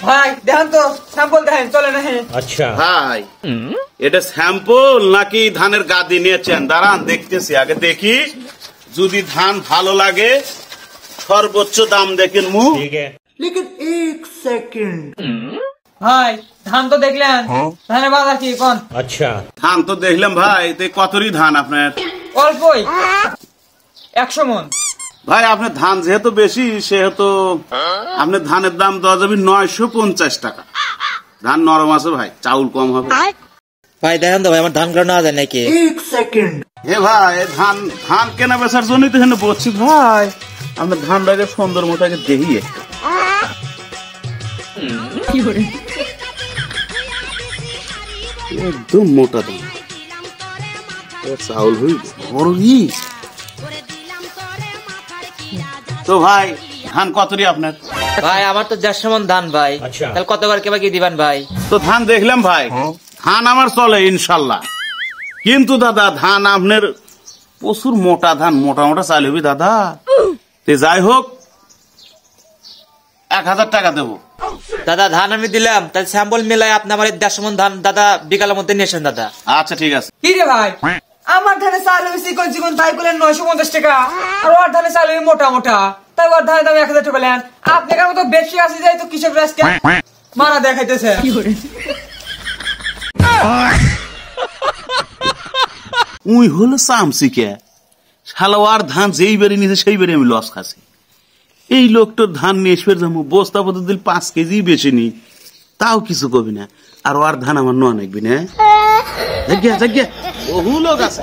ভাই দেখেন তো স্যাম্পল দেখেন চলে না। আচ্ছা ভাই এটা স্যাম্পল নাকি ধানের গাদি নিয়েছেন? দাঁড়ান দেখতেছি, আগে দেখি। যদি ধান ভালো লাগে সর্বোচ্চ দাম দেখেন মু। ঠিক আছে। লেকিন 1 সেকেন্ড ভাই ধান তো দেখলেন, ধানের বাজার কি কোন? আচ্ছা ধান তো দেখলাম ভাই, তো কতরি ধান আপনার? অল্পই 100 মন। ভাই আপনার ধান যেহেতু বেশি সেহেতু আপনার ধানের দাম দেওয়া যাবে 950 টাকা। ধান নরম আছে ভাই, চাউল কম হবে। ভাই দেখেন তো ভাই আমার ধান কাটা নেওয়া যায় নাকি? 1 সেকেন্ড এ ভাই ধান ধান কেনা বেচার জন্যই তো এখানে বলছি ভাই। আপনার ধানটাকে সুন্দর মতো আগে দেখি একটু। একদম মোটা ধান, চাউল হইল বড় ই। তো ভাই ধান কতরি আপনার? ভাই আমার তো 150 মন ধান ভাই। আচ্ছা। তাহলে কতবার কেবা কি দিবেন ভাই? তো ধান দেখলাম ভাই, ধান আমার চলে ইনশাল্লাহ, কিন্তু দাদা ধান আপনার প্রচুর মোটা ধান, মোটা মোটা চাল হবি দাদা। তে যাই হোক 1000 টাকা দেবো। দাদা ধান আমি দিলাম, তাহলে স্যাম্পল মিলাই আপনি আমার 150 মন ধান দাদা বিকালের মধ্যে নিয়ে আসেন দাদা। আচ্ছা ঠিক আছে। কি রে ভাই, আমার ধানে চাল হয়েছে কোন জীবন তাই বলেন 950 টাকা, আর ওর ধানে চাল হয়ে মোটা মোটা তাই ওর ধানের দাম 1000 টাকা বলেন। আপনার মতো বেশি আসে যায় তো কৃষক রাজকে মারা দেখাইতেছে। উই হলো সামসিকে শালাওয়ার ধান যেই বেড়ে নিয়েছে সেই বেড়ে আমি লস খাচ্ছি। এই লোকটার ধান নিয়ে এসে যাবো বস্তা পদ্ধতি দিল 5 কেজি বেশি নি, তাও কিছু কবি না। আর ওর ধান আমার নয় নাকবি না। বহু লোক আছে।